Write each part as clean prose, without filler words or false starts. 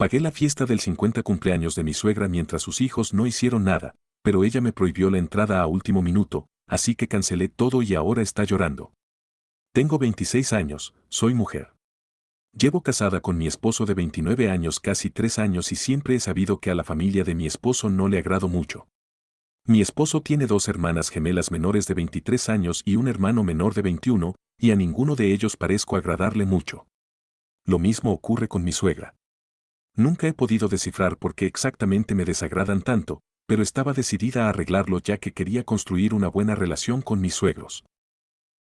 Pagué la fiesta del 50 cumpleaños de mi suegra mientras sus hijos no hicieron nada, pero ella me prohibió la entrada a último minuto, así que cancelé todo y ahora está llorando. Tengo 26 años, soy mujer. Llevo casada con mi esposo de 29 años casi 3 años y siempre he sabido que a la familia de mi esposo no le agrado mucho. Mi esposo tiene dos hermanas gemelas menores de 23 años y un hermano menor de 21, y a ninguno de ellos parezco agradarle mucho. Lo mismo ocurre con mi suegra. Nunca he podido descifrar por qué exactamente me desagradan tanto, pero estaba decidida a arreglarlo ya que quería construir una buena relación con mis suegros.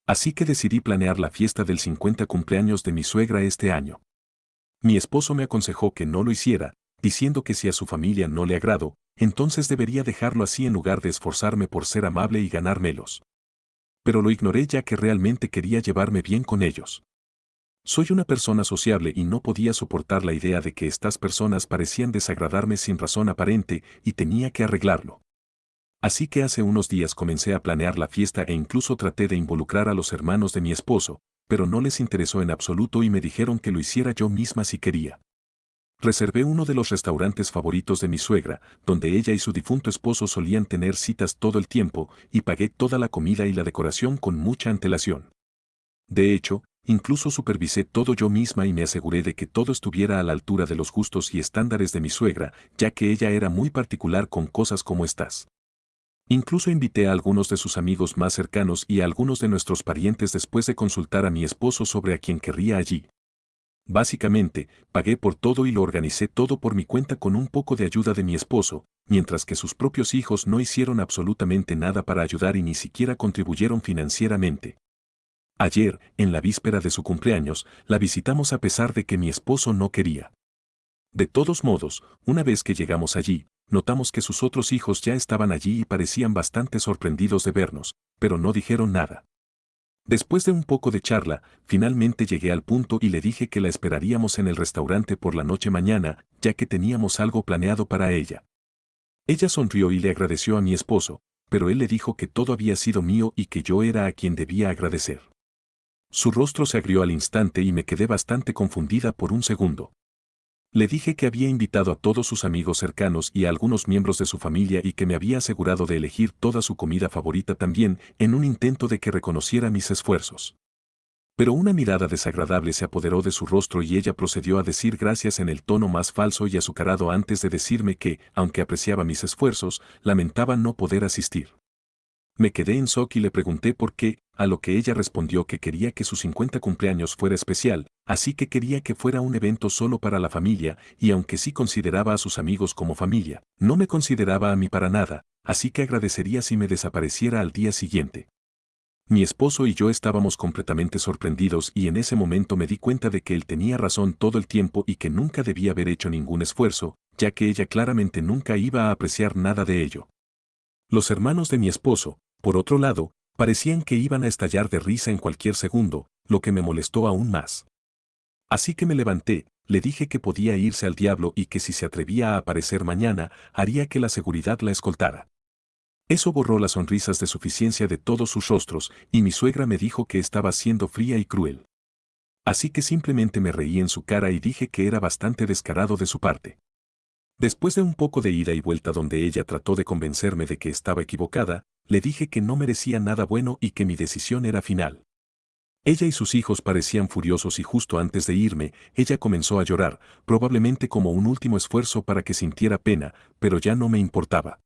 Así que decidí planear la fiesta del 50 cumpleaños de mi suegra este año. Mi esposo me aconsejó que no lo hiciera, diciendo que si a su familia no le agrado, entonces debería dejarlo así en lugar de esforzarme por ser amable y ganármelos. Pero lo ignoré ya que realmente quería llevarme bien con ellos. Soy una persona sociable y no podía soportar la idea de que estas personas parecían desagradarme sin razón aparente y tenía que arreglarlo. Así que hace unos días comencé a planear la fiesta e incluso traté de involucrar a los hermanos de mi esposo, pero no les interesó en absoluto y me dijeron que lo hiciera yo misma si quería. Reservé uno de los restaurantes favoritos de mi suegra, donde ella y su difunto esposo solían tener citas todo el tiempo, y pagué toda la comida y la decoración con mucha antelación. De hecho, incluso supervisé todo yo misma y me aseguré de que todo estuviera a la altura de los gustos y estándares de mi suegra, ya que ella era muy particular con cosas como estas. Incluso invité a algunos de sus amigos más cercanos y a algunos de nuestros parientes después de consultar a mi esposo sobre a quién querría allí. Básicamente, pagué por todo y lo organicé todo por mi cuenta con un poco de ayuda de mi esposo, mientras que sus propios hijos no hicieron absolutamente nada para ayudar y ni siquiera contribuyeron financieramente. Ayer, en la víspera de su cumpleaños, la visitamos a pesar de que mi esposo no quería. De todos modos, una vez que llegamos allí, notamos que sus otros hijos ya estaban allí y parecían bastante sorprendidos de vernos, pero no dijeron nada. Después de un poco de charla, finalmente llegué al punto y le dije que la esperaríamos en el restaurante por la noche mañana, ya que teníamos algo planeado para ella. Ella sonrió y le agradeció a mi esposo, pero él le dijo que todo había sido mío y que yo era a quien debía agradecer. Su rostro se agrió al instante y me quedé bastante confundida por un segundo. Le dije que había invitado a todos sus amigos cercanos y a algunos miembros de su familia y que me había asegurado de elegir toda su comida favorita también, en un intento de que reconociera mis esfuerzos. Pero una mirada desagradable se apoderó de su rostro y ella procedió a decir gracias en el tono más falso y azucarado antes de decirme que, aunque apreciaba mis esfuerzos, lamentaba no poder asistir. Me quedé en shock y le pregunté por qué, a lo que ella respondió que quería que su 50 cumpleaños fuera especial, así que quería que fuera un evento solo para la familia, y aunque sí consideraba a sus amigos como familia, no me consideraba a mí para nada, así que agradecería si me desapareciera al día siguiente. Mi esposo y yo estábamos completamente sorprendidos y en ese momento me di cuenta de que él tenía razón todo el tiempo y que nunca debía haber hecho ningún esfuerzo, ya que ella claramente nunca iba a apreciar nada de ello. Los hermanos de mi esposo, por otro lado, parecían que iban a estallar de risa en cualquier segundo, lo que me molestó aún más. Así que me levanté, le dije que podía irse al diablo y que si se atrevía a aparecer mañana, haría que la seguridad la escoltara. Eso borró las sonrisas de suficiencia de todos sus rostros, y mi suegra me dijo que estaba siendo fría y cruel. Así que simplemente me reí en su cara y dije que era bastante descarado de su parte. Después de un poco de ida y vuelta donde ella trató de convencerme de que estaba equivocada, le dije que no merecía nada bueno y que mi decisión era final. Ella y sus hijos parecían furiosos y justo antes de irme, ella comenzó a llorar, probablemente como un último esfuerzo para que sintiera pena, pero ya no me importaba.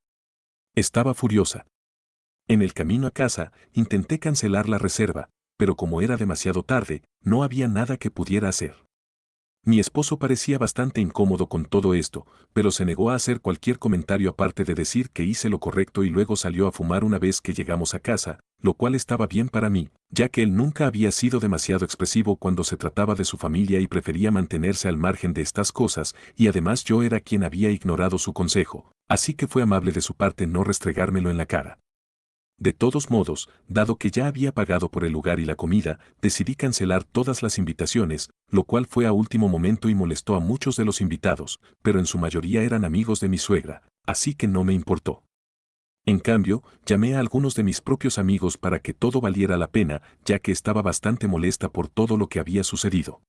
Estaba furiosa. En el camino a casa, intenté cancelar la reserva, pero como era demasiado tarde, no había nada que pudiera hacer. Mi esposo parecía bastante incómodo con todo esto, pero se negó a hacer cualquier comentario aparte de decir que hice lo correcto y luego salió a fumar una vez que llegamos a casa, lo cual estaba bien para mí, ya que él nunca había sido demasiado expresivo cuando se trataba de su familia y prefería mantenerse al margen de estas cosas, y además yo era quien había ignorado su consejo, así que fue amable de su parte no restregármelo en la cara. De todos modos, dado que ya había pagado por el lugar y la comida, decidí cancelar todas las invitaciones, lo cual fue a último momento y molestó a muchos de los invitados, pero en su mayoría eran amigos de mi suegra, así que no me importó. En cambio, llamé a algunos de mis propios amigos para que todo valiera la pena, ya que estaba bastante molesta por todo lo que había sucedido.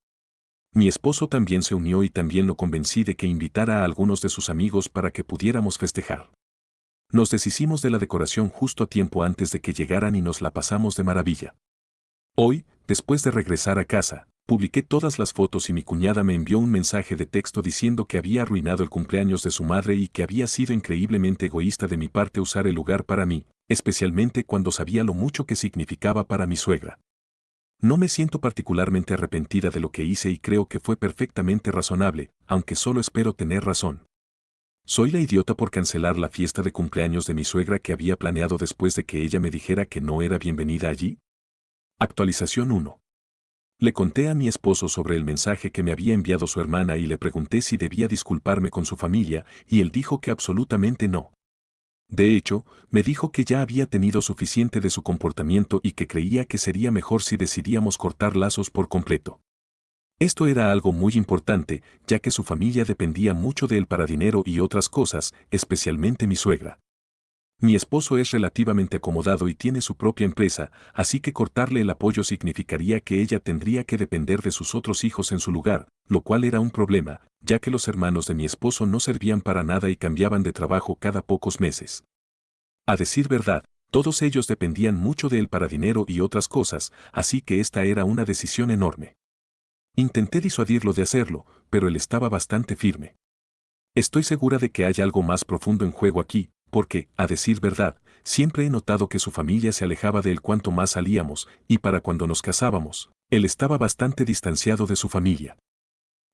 Mi esposo también se unió y también lo convencí de que invitara a algunos de sus amigos para que pudiéramos festejar. Nos deshicimos de la decoración justo a tiempo antes de que llegaran y nos la pasamos de maravilla. Hoy, después de regresar a casa, publiqué todas las fotos y mi cuñada me envió un mensaje de texto diciendo que había arruinado el cumpleaños de su madre y que había sido increíblemente egoísta de mi parte usar el lugar para mí, especialmente cuando sabía lo mucho que significaba para mi suegra. No me siento particularmente arrepentida de lo que hice y creo que fue perfectamente razonable, aunque solo espero tener razón. Soy la idiota por cancelar la fiesta de cumpleaños de mi suegra que había planeado después de que ella me dijera que no era bienvenida allí. Actualización 1. Le conté a mi esposo sobre el mensaje que me había enviado su hermana y le pregunté si debía disculparme con su familia, y él dijo que absolutamente no. De hecho, me dijo que ya había tenido suficiente de su comportamiento y que creía que sería mejor si decidíamos cortar lazos por completo. Esto era algo muy importante, ya que su familia dependía mucho de él para dinero y otras cosas, especialmente mi suegra. Mi esposo es relativamente acomodado y tiene su propia empresa, así que cortarle el apoyo significaría que ella tendría que depender de sus otros hijos en su lugar, lo cual era un problema, ya que los hermanos de mi esposo no servían para nada y cambiaban de trabajo cada pocos meses. A decir verdad, todos ellos dependían mucho de él para dinero y otras cosas, así que esta era una decisión enorme. Intenté disuadirlo de hacerlo, pero él estaba bastante firme. Estoy segura de que hay algo más profundo en juego aquí, porque, a decir verdad, siempre he notado que su familia se alejaba de él cuanto más salíamos, y para cuando nos casábamos, él estaba bastante distanciado de su familia.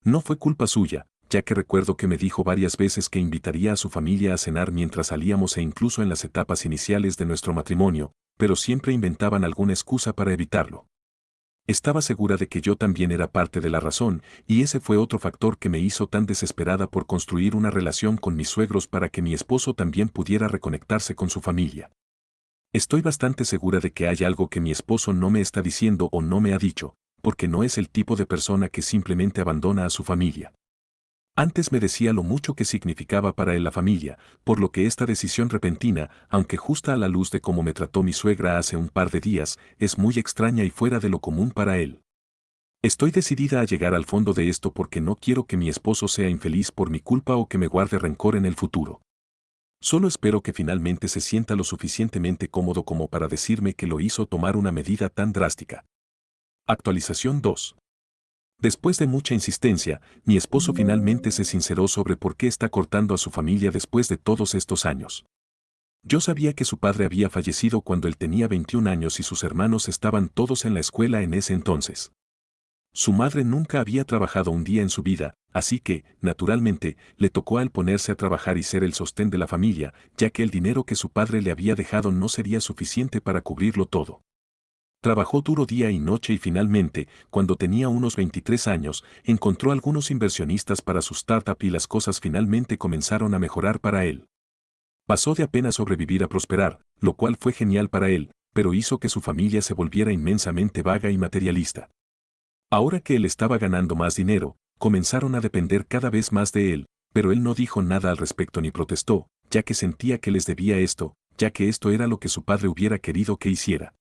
No fue culpa suya, ya que recuerdo que me dijo varias veces que invitaría a su familia a cenar mientras salíamos e incluso en las etapas iniciales de nuestro matrimonio, pero siempre inventaban alguna excusa para evitarlo. Estaba segura de que yo también era parte de la razón, y ese fue otro factor que me hizo tan desesperada por construir una relación con mis suegros para que mi esposo también pudiera reconectarse con su familia. Estoy bastante segura de que hay algo que mi esposo no me está diciendo o no me ha dicho, porque no es el tipo de persona que simplemente abandona a su familia. Antes me decía lo mucho que significaba para él la familia, por lo que esta decisión repentina, aunque justa a la luz de cómo me trató mi suegra hace un par de días, es muy extraña y fuera de lo común para él. Estoy decidida a llegar al fondo de esto porque no quiero que mi esposo sea infeliz por mi culpa o que me guarde rencor en el futuro. Solo espero que finalmente se sienta lo suficientemente cómodo como para decirme que lo hizo tomar una medida tan drástica. Actualización 2. Después de mucha insistencia, mi esposo finalmente se sinceró sobre por qué está cortando a su familia después de todos estos años. Yo sabía que su padre había fallecido cuando él tenía 21 años y sus hermanos estaban todos en la escuela en ese entonces. Su madre nunca había trabajado un día en su vida, así que, naturalmente, le tocó a él ponerse a trabajar y ser el sostén de la familia, ya que el dinero que su padre le había dejado no sería suficiente para cubrirlo todo. Trabajó duro día y noche y finalmente, cuando tenía unos 23 años, encontró algunos inversionistas para su startup y las cosas finalmente comenzaron a mejorar para él. Pasó de apenas sobrevivir a prosperar, lo cual fue genial para él, pero hizo que su familia se volviera inmensamente vaga y materialista. Ahora que él estaba ganando más dinero, comenzaron a depender cada vez más de él, pero él no dijo nada al respecto ni protestó, ya que sentía que les debía esto, ya que esto era lo que su padre hubiera querido que hiciera.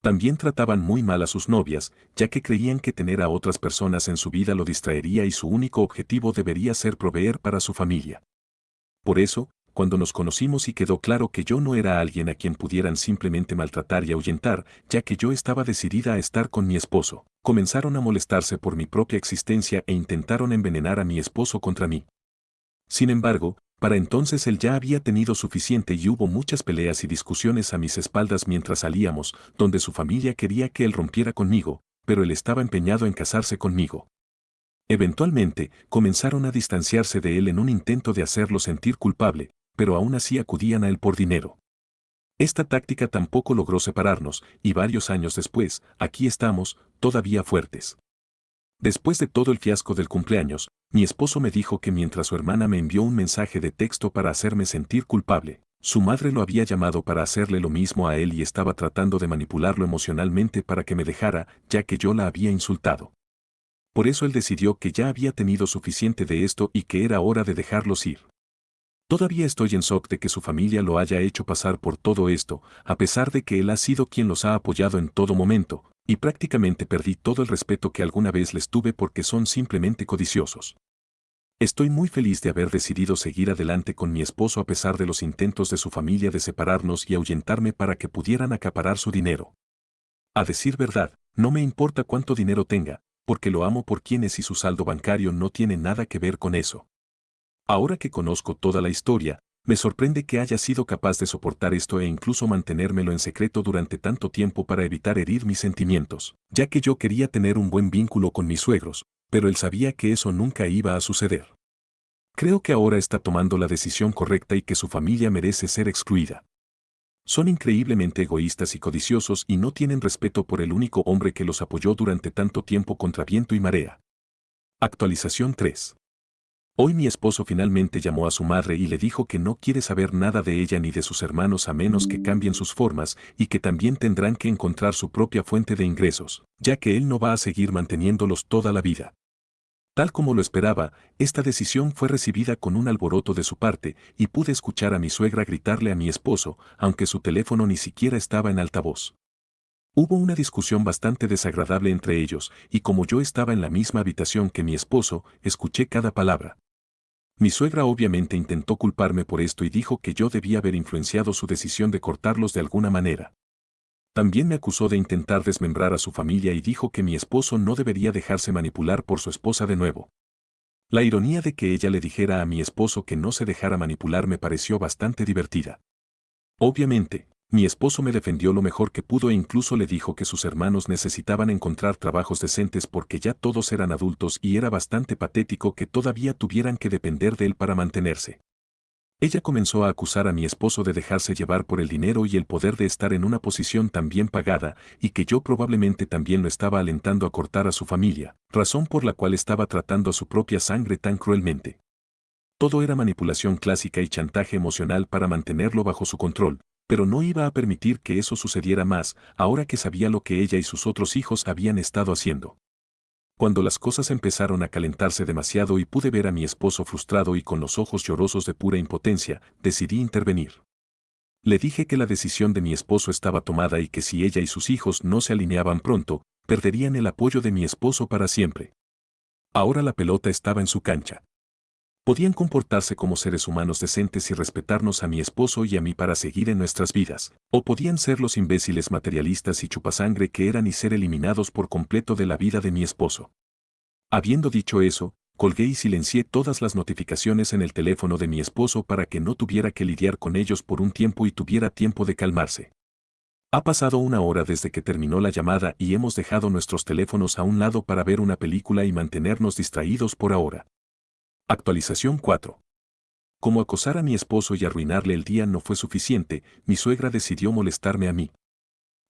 También trataban muy mal a sus novias, ya que creían que tener a otras personas en su vida lo distraería y su único objetivo debería ser proveer para su familia. Por eso, cuando nos conocimos y quedó claro que yo no era alguien a quien pudieran simplemente maltratar y ahuyentar, ya que yo estaba decidida a estar con mi esposo, comenzaron a molestarse por mi propia existencia e intentaron envenenar a mi esposo contra mí. Sin embargo, para entonces él ya había tenido suficiente y hubo muchas peleas y discusiones a mis espaldas mientras salíamos, donde su familia quería que él rompiera conmigo, pero él estaba empeñado en casarse conmigo. Eventualmente, comenzaron a distanciarse de él en un intento de hacerlo sentir culpable, pero aún así acudían a él por dinero. Esta táctica tampoco logró separarnos, y varios años después, aquí estamos, todavía fuertes. Después de todo el fiasco del cumpleaños, mi esposo me dijo que mientras su hermana me envió un mensaje de texto para hacerme sentir culpable, su madre lo había llamado para hacerle lo mismo a él y estaba tratando de manipularlo emocionalmente para que me dejara, ya que yo la había insultado. Por eso él decidió que ya había tenido suficiente de esto y que era hora de dejarlos ir. Todavía estoy en shock de que su familia lo haya hecho pasar por todo esto, a pesar de que él ha sido quien los ha apoyado en todo momento, Y prácticamente perdí todo el respeto que alguna vez les tuve porque son simplemente codiciosos. Estoy muy feliz de haber decidido seguir adelante con mi esposo a pesar de los intentos de su familia de separarnos y ahuyentarme para que pudieran acaparar su dinero. A decir verdad, no me importa cuánto dinero tenga, porque lo amo por quien es y su saldo bancario no tiene nada que ver con eso. Ahora que conozco toda la historia, me sorprende que haya sido capaz de soportar esto e incluso mantenérmelo en secreto durante tanto tiempo para evitar herir mis sentimientos, ya que yo quería tener un buen vínculo con mis suegros, pero él sabía que eso nunca iba a suceder. Creo que ahora está tomando la decisión correcta y que su familia merece ser excluida. Son increíblemente egoístas y codiciosos y no tienen respeto por el único hombre que los apoyó durante tanto tiempo contra viento y marea. Actualización 3. Hoy mi esposo finalmente llamó a su madre y le dijo que no quiere saber nada de ella ni de sus hermanos a menos que cambien sus formas y que también tendrán que encontrar su propia fuente de ingresos, ya que él no va a seguir manteniéndolos toda la vida. Tal como lo esperaba, esta decisión fue recibida con un alboroto de su parte y pude escuchar a mi suegra gritarle a mi esposo, aunque su teléfono ni siquiera estaba en altavoz. Hubo una discusión bastante desagradable entre ellos, y como yo estaba en la misma habitación que mi esposo, escuché cada palabra. Mi suegra obviamente intentó culparme por esto y dijo que yo debía haber influenciado su decisión de cortarlos de alguna manera. También me acusó de intentar desmembrar a su familia y dijo que mi esposo no debería dejarse manipular por su esposa de nuevo. La ironía de que ella le dijera a mi esposo que no se dejara manipular me pareció bastante divertida. Obviamente, mi esposo me defendió lo mejor que pudo e incluso le dijo que sus hermanos necesitaban encontrar trabajos decentes porque ya todos eran adultos y era bastante patético que todavía tuvieran que depender de él para mantenerse. Ella comenzó a acusar a mi esposo de dejarse llevar por el dinero y el poder de estar en una posición tan bien pagada, y que yo probablemente también lo estaba alentando a cortar a su familia, razón por la cual estaba tratando a su propia sangre tan cruelmente. Todo era manipulación clásica y chantaje emocional para mantenerlo bajo su control, pero no iba a permitir que eso sucediera más, ahora que sabía lo que ella y sus otros hijos habían estado haciendo. Cuando las cosas empezaron a calentarse demasiado y pude ver a mi esposo frustrado y con los ojos llorosos de pura impotencia, decidí intervenir. Le dije que la decisión de mi esposo estaba tomada y que si ella y sus hijos no se alineaban pronto, perderían el apoyo de mi esposo para siempre. Ahora la pelota estaba en su cancha. Podían comportarse como seres humanos decentes y respetarnos a mi esposo y a mí para seguir en nuestras vidas, o podían ser los imbéciles materialistas y chupasangre que eran y ser eliminados por completo de la vida de mi esposo. Habiendo dicho eso, colgué y silencié todas las notificaciones en el teléfono de mi esposo para que no tuviera que lidiar con ellos por un tiempo y tuviera tiempo de calmarse. Ha pasado una hora desde que terminó la llamada y hemos dejado nuestros teléfonos a un lado para ver una película y mantenernos distraídos por ahora. Actualización 4. Como acosar a mi esposo y arruinarle el día no fue suficiente, mi suegra decidió molestarme a mí.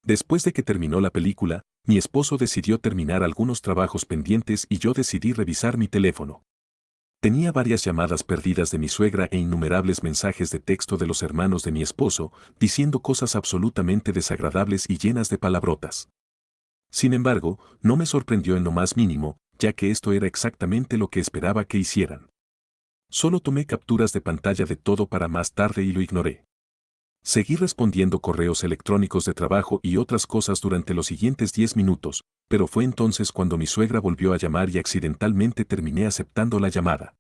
Después de que terminó la película, mi esposo decidió terminar algunos trabajos pendientes y yo decidí revisar mi teléfono. Tenía varias llamadas perdidas de mi suegra e innumerables mensajes de texto de los hermanos de mi esposo, diciendo cosas absolutamente desagradables y llenas de palabrotas. Sin embargo, no me sorprendió en lo más mínimo, ya que esto era exactamente lo que esperaba que hicieran. Solo tomé capturas de pantalla de todo para más tarde y lo ignoré. Seguí respondiendo correos electrónicos de trabajo y otras cosas durante los siguientes 10 minutos, pero fue entonces cuando mi suegra volvió a llamar y accidentalmente terminé aceptando la llamada.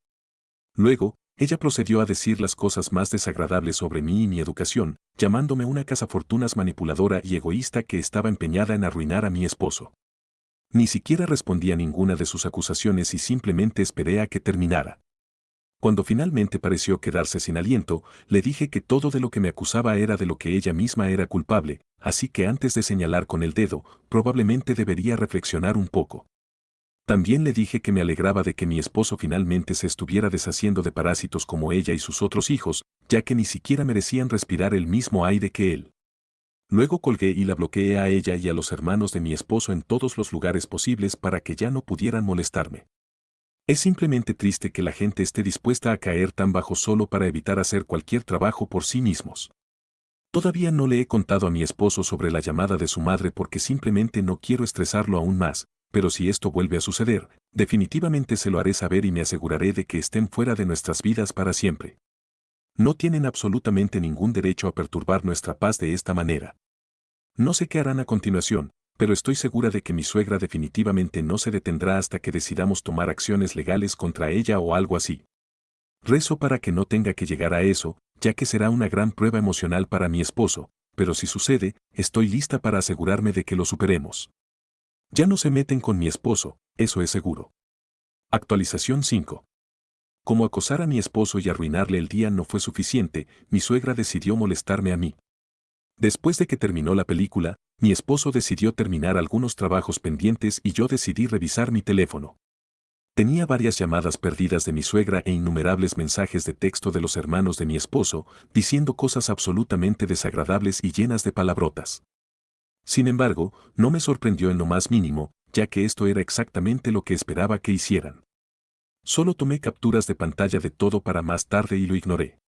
Luego, ella procedió a decir las cosas más desagradables sobre mí y mi educación, llamándome una cazafortunas manipuladora y egoísta que estaba empeñada en arruinar a mi esposo. Ni siquiera respondí a ninguna de sus acusaciones y simplemente esperé a que terminara. Cuando finalmente pareció quedarse sin aliento, le dije que todo de lo que me acusaba era de lo que ella misma era culpable, así que antes de señalar con el dedo, probablemente debería reflexionar un poco. También le dije que me alegraba de que mi esposo finalmente se estuviera deshaciendo de parásitos como ella y sus otros hijos, ya que ni siquiera merecían respirar el mismo aire que él. Luego colgué y la bloqueé a ella y a los hermanos de mi esposo en todos los lugares posibles para que ya no pudieran molestarme. Es simplemente triste que la gente esté dispuesta a caer tan bajo solo para evitar hacer cualquier trabajo por sí mismos. Todavía no le he contado a mi esposo sobre la llamada de su madre porque simplemente no quiero estresarlo aún más, pero si esto vuelve a suceder, definitivamente se lo haré saber y me aseguraré de que estén fuera de nuestras vidas para siempre. No tienen absolutamente ningún derecho a perturbar nuestra paz de esta manera. No sé qué harán a continuación, pero estoy segura de que mi suegra definitivamente no se detendrá hasta que decidamos tomar acciones legales contra ella o algo así. Rezo para que no tenga que llegar a eso, ya que será una gran prueba emocional para mi esposo, pero si sucede, estoy lista para asegurarme de que lo superemos. Ya no se meten con mi esposo, eso es seguro. Actualización 5. Como acosar a mi esposo y arruinarle el día no fue suficiente, mi suegra decidió molestarme a mí. Después de que terminó la película, mi esposo decidió terminar algunos trabajos pendientes y yo decidí revisar mi teléfono. Tenía varias llamadas perdidas de mi suegra e innumerables mensajes de texto de los hermanos de mi esposo, diciendo cosas absolutamente desagradables y llenas de palabrotas. Sin embargo, no me sorprendió en lo más mínimo, ya que esto era exactamente lo que esperaba que hicieran. Solo tomé capturas de pantalla de todo para más tarde y lo ignoré.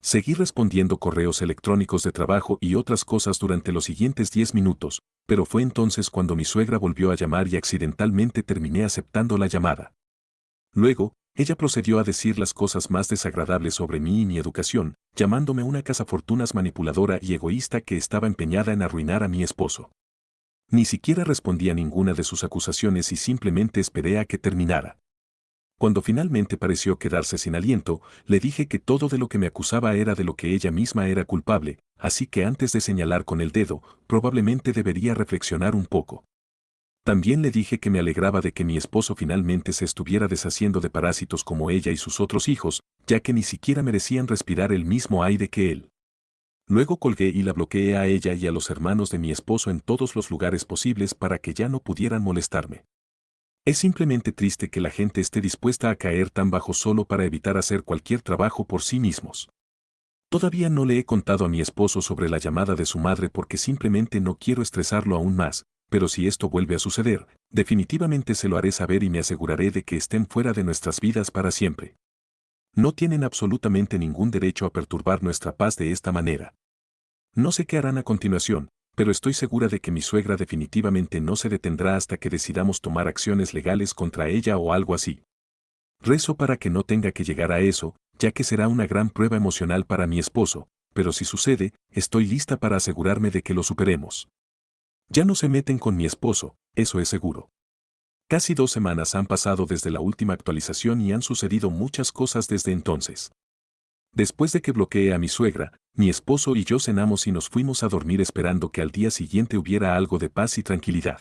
Seguí respondiendo correos electrónicos de trabajo y otras cosas durante los siguientes 10 minutos, pero fue entonces cuando mi suegra volvió a llamar y accidentalmente terminé aceptando la llamada. Luego, ella procedió a decir las cosas más desagradables sobre mí y mi educación, llamándome una cazafortunas manipuladora y egoísta que estaba empeñada en arruinar a mi esposo. Ni siquiera respondí a ninguna de sus acusaciones y simplemente esperé a que terminara. Cuando finalmente pareció quedarse sin aliento, le dije que todo de lo que me acusaba era de lo que ella misma era culpable, así que antes de señalar con el dedo, probablemente debería reflexionar un poco. También le dije que me alegraba de que mi esposo finalmente se estuviera deshaciendo de parásitos como ella y sus otros hijos, ya que ni siquiera merecían respirar el mismo aire que él. Luego colgué y la bloqueé a ella y a los hermanos de mi esposo en todos los lugares posibles para que ya no pudieran molestarme. Es simplemente triste que la gente esté dispuesta a caer tan bajo solo para evitar hacer cualquier trabajo por sí mismos. Todavía no le he contado a mi esposo sobre la llamada de su madre porque simplemente no quiero estresarlo aún más, pero si esto vuelve a suceder, definitivamente se lo haré saber y me aseguraré de que estén fuera de nuestras vidas para siempre. No tienen absolutamente ningún derecho a perturbar nuestra paz de esta manera. No sé qué harán a continuación, pero estoy segura de que mi suegra definitivamente no se detendrá hasta que decidamos tomar acciones legales contra ella o algo así. Rezo para que no tenga que llegar a eso, ya que será una gran prueba emocional para mi esposo, pero si sucede, estoy lista para asegurarme de que lo superemos. Ya no se meten con mi esposo, eso es seguro. Casi 2 semanas han pasado desde la última actualización y han sucedido muchas cosas desde entonces. Después de que bloqueé a mi suegra, mi esposo y yo cenamos y nos fuimos a dormir esperando que al día siguiente hubiera algo de paz y tranquilidad.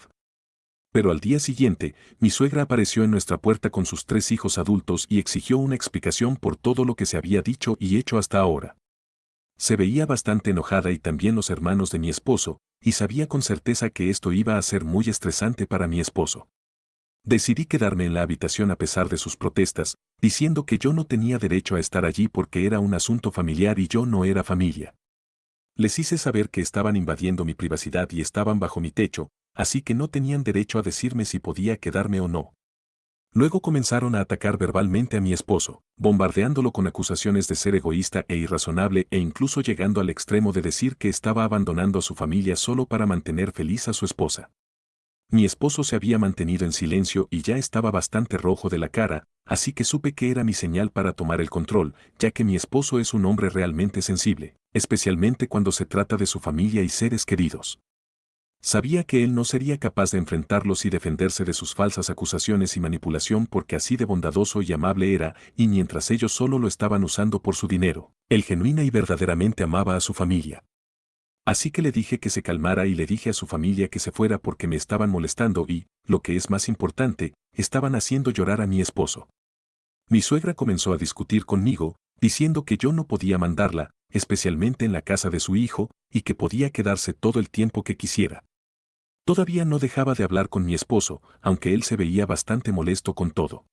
Pero al día siguiente, mi suegra apareció en nuestra puerta con sus 3 hijos adultos y exigió una explicación por todo lo que se había dicho y hecho hasta ahora. Se veía bastante enojada y también los hermanos de mi esposo, y sabía con certeza que esto iba a ser muy estresante para mi esposo. Decidí quedarme en la habitación a pesar de sus protestas, diciendo que yo no tenía derecho a estar allí porque era un asunto familiar y yo no era familia. Les hice saber que estaban invadiendo mi privacidad y estaban bajo mi techo, así que no tenían derecho a decirme si podía quedarme o no. Luego comenzaron a atacar verbalmente a mi esposo, bombardeándolo con acusaciones de ser egoísta e irrazonable e incluso llegando al extremo de decir que estaba abandonando a su familia solo para mantener feliz a su esposa. Mi esposo se había mantenido en silencio y ya estaba bastante rojo de la cara, así que supe que era mi señal para tomar el control, ya que mi esposo es un hombre realmente sensible, especialmente cuando se trata de su familia y seres queridos. Sabía que él no sería capaz de enfrentarlos y defenderse de sus falsas acusaciones y manipulación porque así de bondadoso y amable era, y mientras ellos solo lo estaban usando por su dinero, él genuina y verdaderamente amaba a su familia. Así que le dije que se calmara y le dije a su familia que se fuera porque me estaban molestando y, lo que es más importante, estaban haciendo llorar a mi esposo. Mi suegra comenzó a discutir conmigo, diciendo que yo no podía mandarla, especialmente en la casa de su hijo, y que podía quedarse todo el tiempo que quisiera. Todavía no dejaba de hablar con mi esposo, aunque él se veía bastante molesto con todo.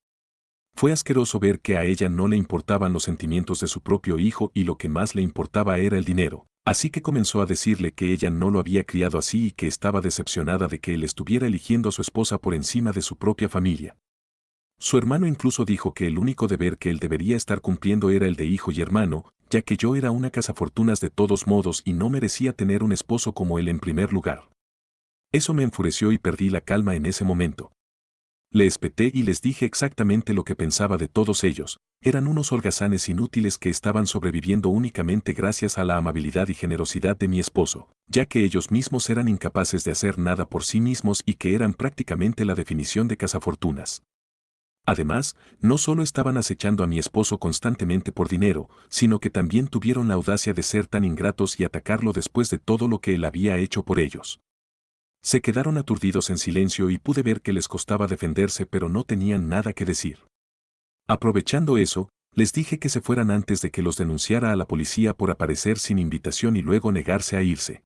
Fue asqueroso ver que a ella no le importaban los sentimientos de su propio hijo y lo que más le importaba era el dinero. Así que comenzó a decirle que ella no lo había criado así y que estaba decepcionada de que él estuviera eligiendo a su esposa por encima de su propia familia. Su hermano incluso dijo que el único deber que él debería estar cumpliendo era el de hijo y hermano, ya que yo era una cazafortunas de todos modos y no merecía tener un esposo como él en primer lugar. Eso me enfureció y perdí la calma en ese momento. Le espeté y les dije exactamente lo que pensaba de todos ellos. Eran unos holgazanes inútiles que estaban sobreviviendo únicamente gracias a la amabilidad y generosidad de mi esposo, ya que ellos mismos eran incapaces de hacer nada por sí mismos y que eran prácticamente la definición de cazafortunas. Además, no solo estaban acechando a mi esposo constantemente por dinero, sino que también tuvieron la audacia de ser tan ingratos y atacarlo después de todo lo que él había hecho por ellos. Se quedaron aturdidos en silencio y pude ver que les costaba defenderse, pero no tenían nada que decir. Aprovechando eso, les dije que se fueran antes de que los denunciara a la policía por aparecer sin invitación y luego negarse a irse.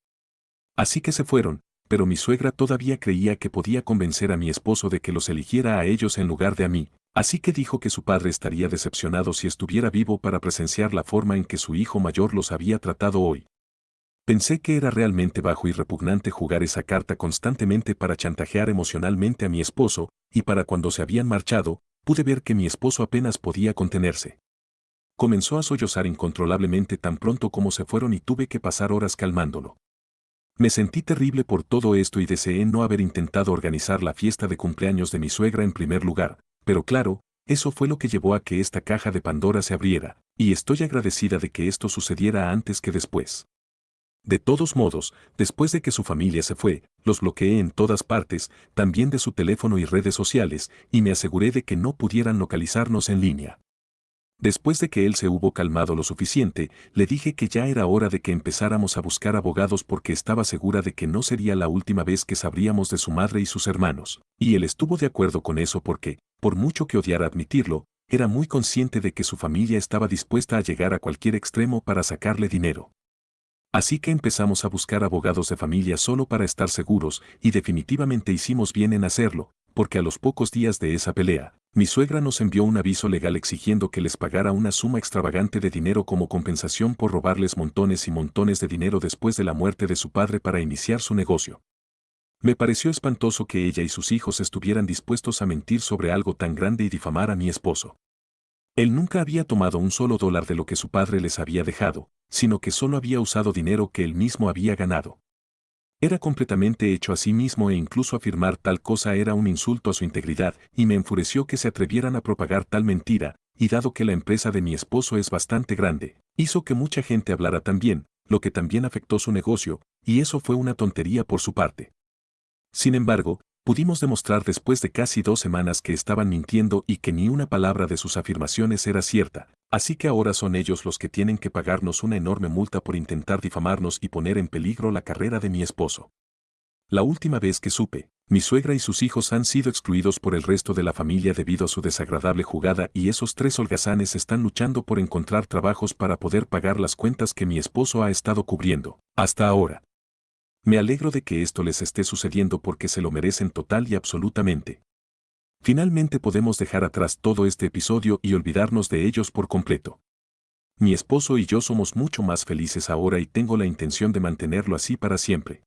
Así que se fueron, pero mi suegra todavía creía que podía convencer a mi esposo de que los eligiera a ellos en lugar de a mí, así que dijo que su padre estaría decepcionado si estuviera vivo para presenciar la forma en que su hijo mayor los había tratado hoy. Pensé que era realmente bajo y repugnante jugar esa carta constantemente para chantajear emocionalmente a mi esposo, y para cuando se habían marchado, pude ver que mi esposo apenas podía contenerse. Comenzó a sollozar incontrolablemente tan pronto como se fueron y tuve que pasar horas calmándolo. Me sentí terrible por todo esto y deseé no haber intentado organizar la fiesta de cumpleaños de mi suegra en primer lugar, pero claro, eso fue lo que llevó a que esta caja de Pandora se abriera, y estoy agradecida de que esto sucediera antes que después. De todos modos, después de que su familia se fue, los bloqueé en todas partes, también de su teléfono y redes sociales, y me aseguré de que no pudieran localizarnos en línea. Después de que él se hubo calmado lo suficiente, le dije que ya era hora de que empezáramos a buscar abogados porque estaba segura de que no sería la última vez que sabríamos de su madre y sus hermanos, y él estuvo de acuerdo con eso porque, por mucho que odiara admitirlo, era muy consciente de que su familia estaba dispuesta a llegar a cualquier extremo para sacarle dinero. Así que empezamos a buscar abogados de familia solo para estar seguros, y definitivamente hicimos bien en hacerlo, porque a los pocos días de esa pelea, mi suegra nos envió un aviso legal exigiendo que les pagara una suma extravagante de dinero como compensación por robarles montones y montones de dinero después de la muerte de su padre para iniciar su negocio. Me pareció espantoso que ella y sus hijos estuvieran dispuestos a mentir sobre algo tan grande y difamar a mi esposo. Él nunca había tomado un solo dólar de lo que su padre les había dejado, sino que solo había usado dinero que él mismo había ganado. Era completamente hecho a sí mismo e incluso afirmar tal cosa era un insulto a su integridad, y me enfureció que se atrevieran a propagar tal mentira, y dado que la empresa de mi esposo es bastante grande, hizo que mucha gente hablara también, lo que también afectó su negocio, y eso fue una tontería por su parte. Sin embargo, pudimos demostrar después de casi 2 semanas que estaban mintiendo y que ni una palabra de sus afirmaciones era cierta, así que ahora son ellos los que tienen que pagarnos una enorme multa por intentar difamarnos y poner en peligro la carrera de mi esposo. La última vez que supe, mi suegra y sus hijos han sido excluidos por el resto de la familia debido a su desagradable jugada y esos 3 holgazanes están luchando por encontrar trabajos para poder pagar las cuentas que mi esposo ha estado cubriendo, hasta ahora. Me alegro de que esto les esté sucediendo porque se lo merecen total y absolutamente. Finalmente podemos dejar atrás todo este episodio y olvidarnos de ellos por completo. Mi esposo y yo somos mucho más felices ahora y tengo la intención de mantenerlo así para siempre.